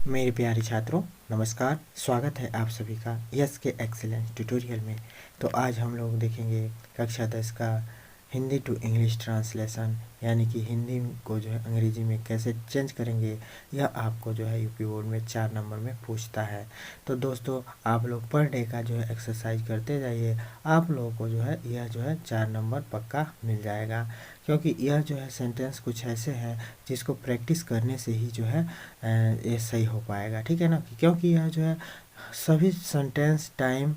मेरे प्यारे छात्रों, नमस्कार। स्वागत है आप सभी का यस के एक्सीलेंस ट्यूटोरियल में। तो आज हम लोग देखेंगे कक्षा 10 का हिंदी टू इंग्लिश ट्रांसलेशन, यानी कि हिंदी को जो है अंग्रेजी में कैसे चेंज करेंगे। यह आपको जो है यूपी बोर्ड में 4 नंबर में पूछता है। तो दोस्तों, आप लोग पर डे का जो है एक्सरसाइज करते जाइए। आप लोगों को जो है यह जो है 4 नंबर पक्का मिल जाएगा, क्योंकि यह जो है सेंटेंस कुछ ऐसे हैं जिसको प्रैक्टिस करने से ही जो है ये सही हो पाएगा। ठीक है ना, क्योंकि यह जो है सभी सेंटेंस टाइम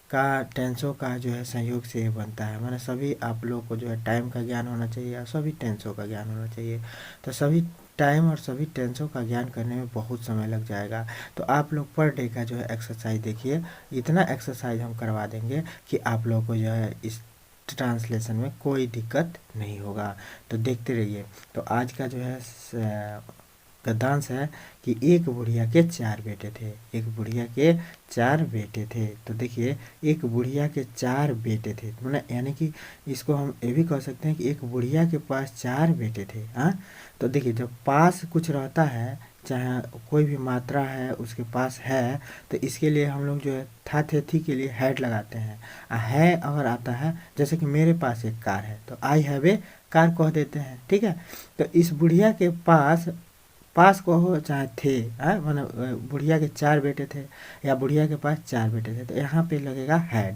का टेंसों का जो है संयोग से ये बनता है। माने सभी आप लोग को जो है टाइम का ज्ञान होना चाहिए और सभी टेंसों का ज्ञान होना चाहिए। तो सभी टाइम और सभी टेंसों का ज्ञान करने में बहुत समय लग जाएगा। तो आप लोग पर डे का जो है एक्सरसाइज देखिए, इतना एक्सरसाइज हम करवा देंगे कि आप लोग को जो है इस ट्रांसलेशन में कोई दिक्कत नहीं होगा। तो देखते रहिए। तो आज का जो है गद्यांश है कि एक बुढ़िया के 4 बेटे थे। एक बुढ़िया के 4 बेटे थे। तो देखिए, एक बुढ़िया के 4 बेटे थे, मतलब यानी कि इसको हम ये भी कह सकते हैं कि एक बुढ़िया के पास 4 बेटे थे। हाँ, तो देखिए, जब पास कुछ रहता है, चाहे कोई भी मात्रा है उसके पास है, तो इसके लिए हम लोग जो है था थे थी के लिए हैड लगाते हैं। है अगर आता है, जैसे कि मेरे पास एक कार है तो आई हैव ए कार कह देते हैं। ठीक है, तो इस बुढ़िया के पास, पास को हो चाहे थे, मतलब बुढ़िया के 4 बेटे थे या बुढ़िया के पास 4 बेटे थे, तो यहाँ पे लगेगा हैड।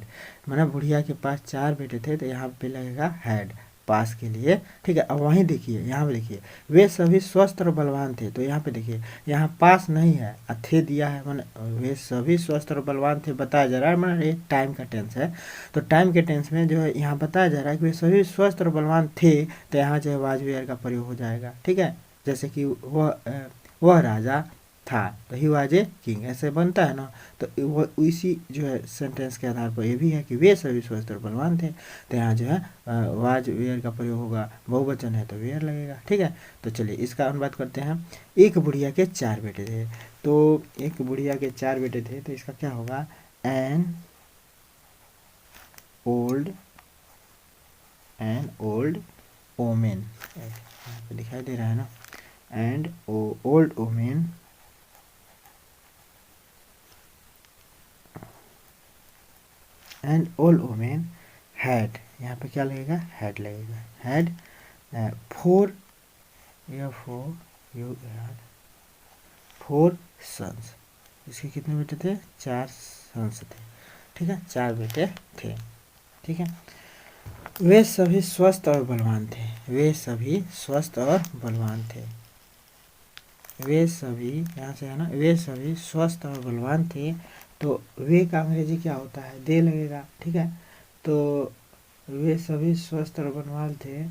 मतलब बुढ़िया के पास 4 बेटे थे तो यहाँ पे लगेगा हैड पास के लिए। ठीक है, अब वहीं देखिए, यहाँ पे देखिए, वे सभी स्वस्थ और बलवान थे। तो यहाँ पे देखिए, यहाँ पास नहीं है, थे दिया है, मैंने वे सभी स्वस्थ और बलवान थे बताया जा रहा है, मैंने ये टाइम का टेंस है। तो टाइम के टेंस में जो है यहाँ बताया जा रहा है कि वे सभी स्वस्थ और बलवान थे, तो यहाँ जो है वाज वेयर का प्रयोग हो जाएगा। ठीक है, जैसे कि वह राजा था, तो ही वाज ए किंग, ऐसे बनता है ना। तो वो इसी जो है सेंटेंस के आधार पर ये भी है कि वे सभी स्वस्थ और बलवान थे, तो यहाँ जो है वाज वेयर का प्रयोग होगा। बहुवचन है तो वेयर लगेगा। ठीक है, तो चलिए इसका अनुवाद करते हैं। एक बुढ़िया के 4 बेटे थे। तो एक बुढ़िया के 4 बेटे थे, तो इसका क्या होगा? एन ओल्ड ओमेन, यहाँ पे दिखाई दे रहा है ना, एंड ओल्ड ओमेन हैड, यहाँ पे क्या लगेगा? हैड लगेगा। Had 4 4 sons. इसके कितने बेटे थे? 4 सन्स थे। ठीक है, 4 बेटे थे। ठीक है, वे सभी स्वस्थ और बलवान थे। वे सभी स्वस्थ और बलवान थे। वे सभी, यहाँ से है ना, वे सभी स्वस्थ और बलवान थे। तो वे का अंग्रेजी क्या होता है? दे लगेगा। ठीक है, तो वे सभी स्वस्थ और बलवान थे,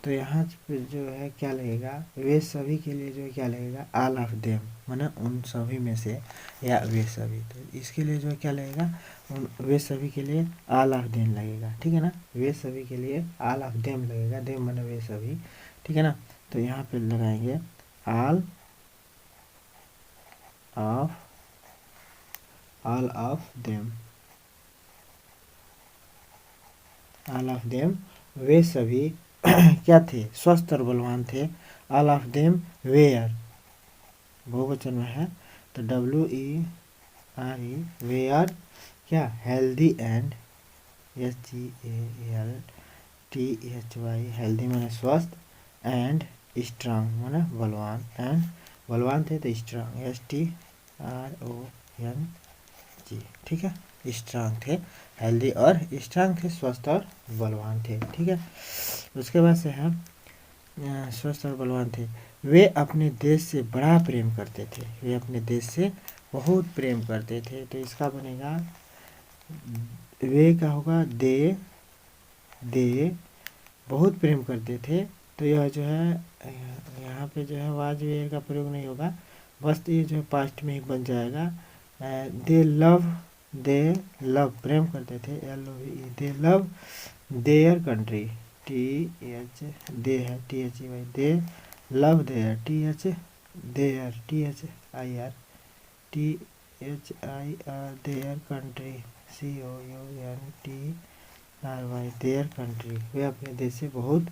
तो यहाँ पे जो है क्या लगेगा? वे सभी के लिए जो है क्या लगेगा? ऑल ऑफ देम, माना उन सभी में से, या वे सभी। तो इसके लिए जो है क्या लगेगा? वे सभी के लिए ऑल ऑफ देम लगेगा। ठीक है ना, वे सभी के लिए ऑल ऑफ देम लगेगा। देम माना वे सभी। ठीक है ना, तो यहाँ पे लगाएंगे all of them. All of them, वे सभी क्या थे? स्वस्थ और बलवान थे। ऑल ऑफ देम वेयर, बहुवचन में है, तो WERE वेयर क्या? हेल्दी एंड SGALTHY, हेल्दी माने स्वस्थ, एंड स्ट्रांग माने बलवान। एंड बलवान थे तो स्ट्रांग, STRONG। ठीक है, स्ट्रांग थे, हेल्दी और स्ट्रांग थे, स्वस्थ और बलवान थे। ठीक है, उसके बाद से है स्वस्थ और बलवान थे। वे अपने देश से बड़ा प्रेम करते थे। वे अपने देश से बहुत प्रेम करते थे, तो इसका बनेगा वे का होगा दे बहुत प्रेम करते थे। तो यह जो है यहाँ पे जो है वाज वे का प्रयोग नहीं होगा, बस ये जो है पास्ट में ही बन जाएगा। दे लव प्रेम करते थे, LOVE, they love their country, TH they है, THEY, they love their, TH their, THIR, their country, COUNTRY, their country. वे अपने देश से बहुत,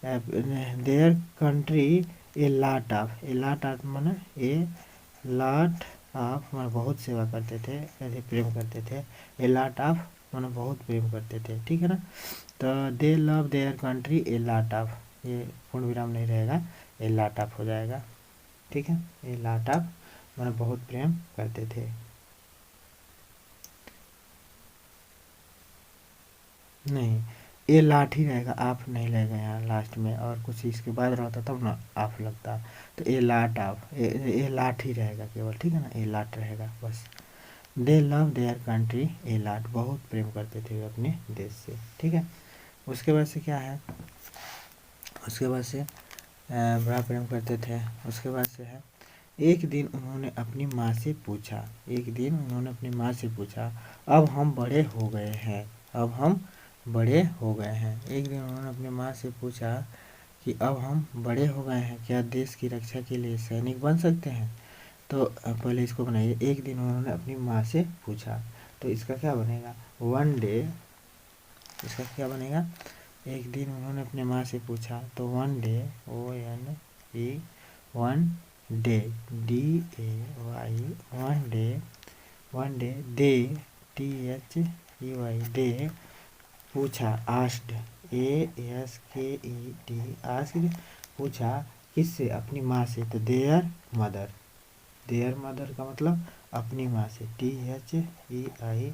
their country a lot of माना लॉट ऑफ माने बहुत सेवा करते थे, ऐसे प्रेम करते थे। ए लॉट ऑफ माने बहुत प्रेम करते थे, ठीक है ना। तो दे love their country a lot of, ये पूर्ण विराम नहीं रहेगा, ए लॉट ऑफ हो जाएगा, ठीक है। ए लॉट ऑफ माने बहुत प्रेम करते थे। नहीं, ए लाठ ही रहेगा, आप नहीं रहेगा यहाँ लास्ट में, और कुछ इसके बाद रहता तब ना आप लगता। तो ए लाट आप, ए लाठ ही रहेगा केवल, ठीक है ना, ए लाट रहेगा बस। दे लव देयर कंट्री ए लाट, बहुत प्रेम करते थे वे अपने देश से, ठीक है। उसके बाद से क्या है, उसके बाद से बड़ा प्रेम करते थे। उसके बाद से है, एक दिन उन्होंने अपनी माँ से पूछा, एक दिन उन्होंने अपनी माँ से पूछा, अब हम बड़े हो गए हैं, अब हम बड़े हो गए हैं। एक दिन उन्होंने अपनी माँ से पूछा कि अब हम बड़े हो गए हैं, क्या देश की रक्षा के लिए सैनिक बन सकते हैं। तो पहले इसको बनाइए, एक दिन उन्होंने अपनी माँ से पूछा, तो इसका क्या बनेगा, वन डे। इसका क्या बनेगा, एक दिन उन्होंने अपने माँ से पूछा, तो one day, O N E, one day, D A Y, one day, one day, they, T H E Y, they, पूछा, आस्ड, ए एस के ई डी, आस्ड, पूछा, किससे, अपनी माँ से, तो देयर मदर, देयर मदर का मतलब अपनी माँ से, T H E I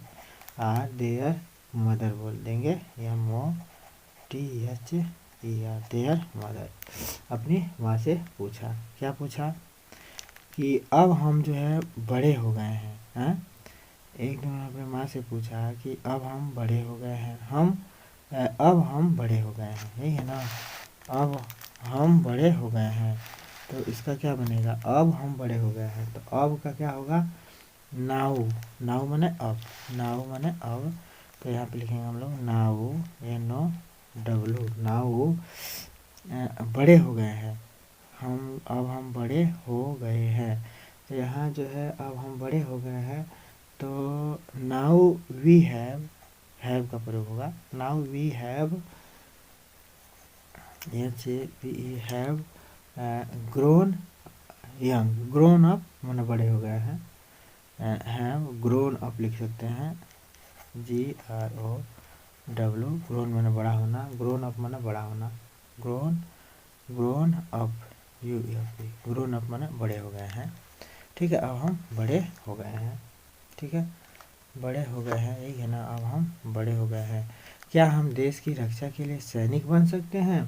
R, their mother बोल देंगे, M O T H E R, their mother, अपनी माँ से पूछा। क्या पूछा, कि अब हम जो है बड़े हो गए हैं, हैं? एक दिन उन्होंने अपनी माँ से पूछा कि अब हम बड़े हो गए हैं, अब हम बड़े हो गए हैं, यही है ना, अब हम बड़े हो गए हैं। तो इसका क्या बनेगा, अब हम बड़े हो गए हैं, तो अब का क्या होगा, नाउ, नाउ माने अब, नाउ माने अब, तो यहाँ पे लिखेंगे हम लोग now, N O W, now, बड़े हो गए हैं, अब हम बड़े हो गए हैं। तो यहाँ जो है अब हम बड़े हो गए हैं, तो नाउ वी हैव का प्रयोग होगा, now we have, H A V have grown young, grown up माने बड़े हो गए हैं, हैव ग्रोन अप लिख सकते हैं, जी आर ओ डब्लू, ग्रोन माने बड़ा होना, ग्रोन अप माने बड़ा होना, grown up, U F P, grown up माने बड़े हो गए हैं, ठीक है। अब हम बड़े हो गए हैं, ठीक है, बड़े हो गए हैं, यही है ना, अब हम बड़े हो गए हैं। क्या हम देश की रक्षा के लिए सैनिक बन सकते हैं,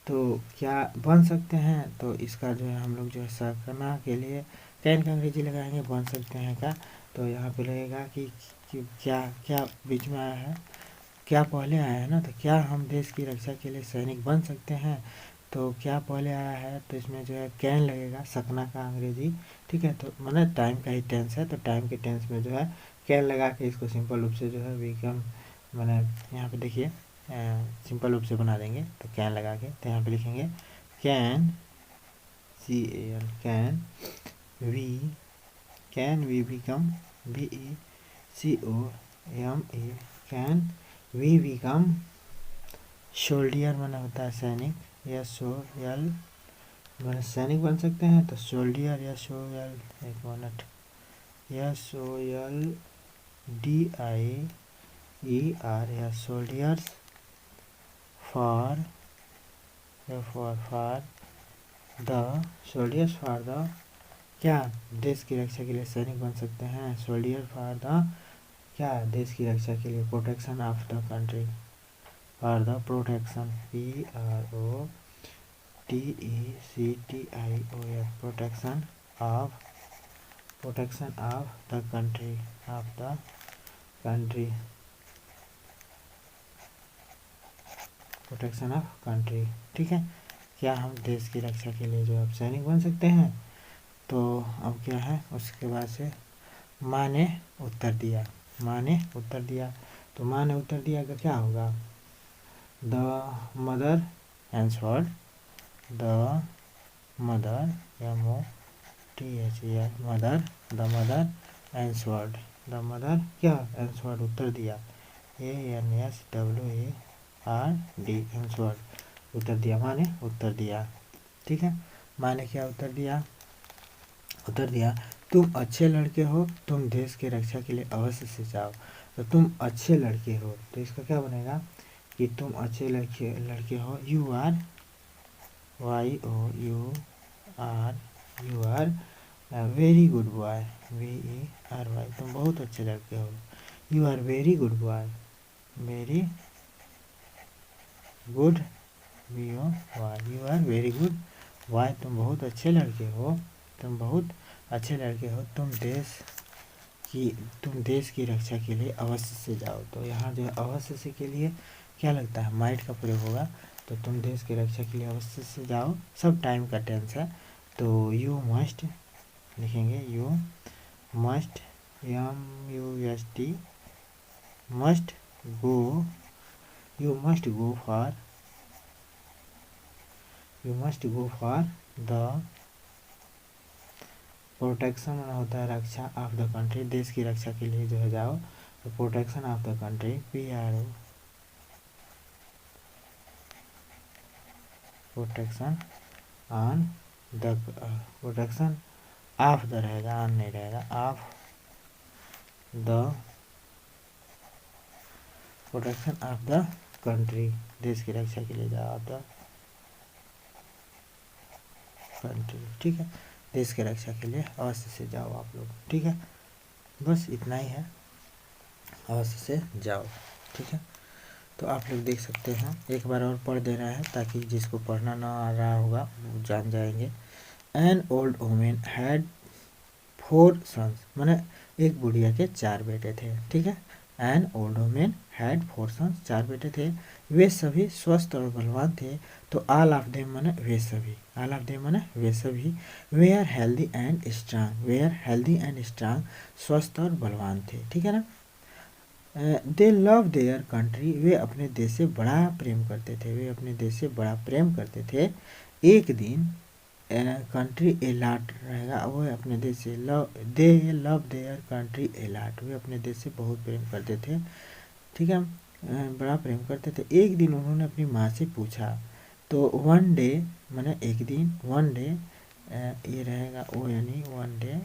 तो क्या बन सकते हैं, तो इसका जो है हम लोग जो है सकना के लिए कैन का अंग्रेजी लगाएंगे, बन सकते हैं का, तो यहाँ पे लगेगा कि क्या क्या बीच में आया है, क्या पहले आया है ना, तो क्या हम देश की रक्षा के लिए सैनिक बन सकते हैं, तो क्या पहले आया है, तो इसमें जो है कैन लगेगा, सकना का अंग्रेजी, ठीक है। तो माने टाइम का ही टेंस है, तो टाइम के टेंस में जो है कैन लगा के इसको सिंपल रूप से जो है विकम, मैंने यहाँ पे देखिए सिंपल रूप से बना देंगे, तो कैन लगा के, तो यहाँ पे लिखेंगे can, C A N, can we become, B E C O M A, can we become soldier, माना होता है सैनिक, या सो यल मैंने सैनिक बन सकते हैं, तो सोल्डियर या सोयल, एक मिनट, या soil, D I E R, या soldiers for, for the, soldiers for the, क्या देश की रक्षा के लिए सैनिक बन सकते हैं, सोल्डियर फॉर द, क्या देश की रक्षा के लिए, protection of the country, for the protection, P R O T E C T I O F, protection of, protection of the country, of the country, protection of country, ठीक है। क्या हम देश की रक्षा के लिए जो अब सैनिक बन सकते हैं, तो अब क्या है, उसके बाद से माँ ने उत्तर दिया, माँ ने उत्तर दिया, तो माँ ने उत्तर दिया का क्या होगा, the mother answered, the mother, M O T H E R, mother, the mother answered, the mother क्या आंसर्ड उत्तर दिया, A N S W E R D, answered उत्तर दिया, माँ ने उत्तर दिया, ठीक है। माँ ने क्या उत्तर दिया, उत्तर दिया, तुम अच्छे लड़के हो, तुम देश की रक्षा के लिए अवश्य से जाओ। तो तुम अच्छे लड़के हो, तो इसका क्या बनेगा कि तुम अच्छे लड़के लड़के हो, you are, Y O U R, you are very good boy, VERY, तुम बहुत अच्छे लड़के हो। You are very good boy, very good, BOY, you are very good boy, तुम बहुत अच्छे लड़के हो, तुम बहुत अच्छे लड़के हो, की तुम देश की रक्षा के लिए अवश्य से जाओ। तो यहाँ जो है अवश्य से के लिए क्या लगता है, माइट का प्रयोग होगा। तो तुम देश की रक्षा के लिए अवश्य से जाओ, सब टाइम का टेंस है। तो यू मस्ट लिखेंगे, you must, MUST, must go, you must go for, you must go for the protection होता है रक्षा ऑफ द कंट्री, देश की रक्षा के लिए जो है जाओ। तो protection of the country, PRO, protection on the, protection of the रहेगा, ऑन नहीं रहेगा, of the, protection of the country, देश की रक्षा के लिए जाओ, ऑफ द कंट्री, ठीक है। देश की रक्षा के लिए अवश्य से जाओ आप लोग, ठीक है। बस इतना ही है, अवश्य से जाओ, ठीक है। तो आप लोग देख सकते हैं, एक बार और पढ़ दे रहा है ताकि जिसको पढ़ना ना आ रहा होगा वो जान जाएंगे। An old women had 4 sons, मैंने एक बुढ़िया के 4 बेटे थे, ठीक है। An old women had 4 sons, 4 बेटे थे, वे सभी स्वस्थ और बलवान थे। तो ऑल ऑफ देम माने वे सभी, ऑल ऑफ देम माने वे सभी, they are healthy and strong, they are healthy and strong, स्वस्थ और बलवान थे, ठीक है ना। दे लव देयर कंट्री, वे अपने देश से बड़ा प्रेम करते थे, वे अपने देश से बड़ा प्रेम करते थे। एक दिन कंट्री एलाट रहेगा, वो अपने देश से they love their country a lot, वे अपने देश से बहुत प्रेम करते थे, ठीक है। बड़ा प्रेम करते थे। एक दिन उन्होंने अपनी माँ से पूछा, तो वन डे मैंने एक दिन, वन डे ये रहेगा ओ, यानी one day,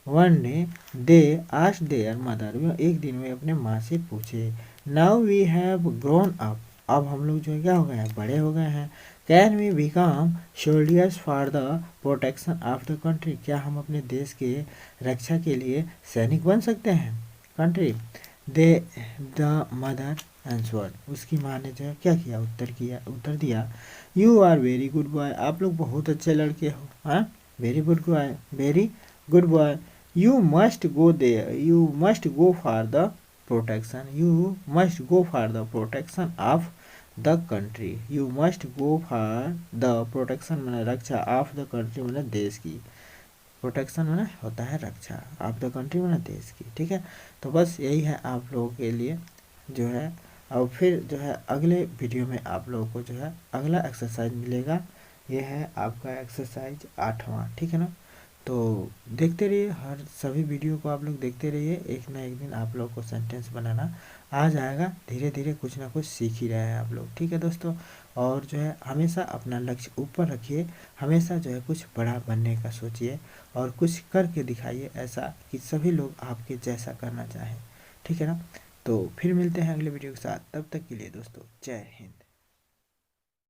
one day they asked their mother, एक दिन वे अपने माँ से पूछे, now we have grown up, अब हम लोग जो है क्या हो गए हैं, बड़े हो गए हैं। Can we become soldiers for the protection of the country, क्या हम अपने देश के रक्षा के लिए सैनिक बन सकते हैं, country. They the mother answered, उसकी माँ ने जो है क्या किया, उत्तर दिया, you are very good boy, आप लोग बहुत अच्छे लड़के हो, हाँ, very good boy, very good boy, you must go there, you must go for the protection, you must go for the protection of the country, you must go for the protection मैंने रक्षा, of the country मैंने देश की, protection मैंने होता है रक्षा, of the country मैंने देश की, ठीक है। तो बस यही है आप लोगों के लिए जो है। और फिर जो है अगले वीडियो में आप लोगों को जो है अगला एक्सरसाइज मिलेगा, ये है आपका एक्सरसाइज 8वां, ठीक है ना। तो देखते रहिए, हर सभी वीडियो को आप लोग देखते रहिए, एक ना एक दिन आप लोग को सेंटेंस बनाना आ जाएगा, धीरे धीरे कुछ ना कुछ सीख ही रहे हैं आप लोग, ठीक है दोस्तों। और जो है हमेशा अपना लक्ष्य ऊपर रखिए, हमेशा जो है कुछ बड़ा बनने का सोचिए और कुछ करके दिखाइए ऐसा कि सभी लोग आपके जैसा करना चाहें, ठीक है ना। तो फिर मिलते हैं अगले वीडियो के साथ, तब तक के लिए दोस्तों जय हिंद।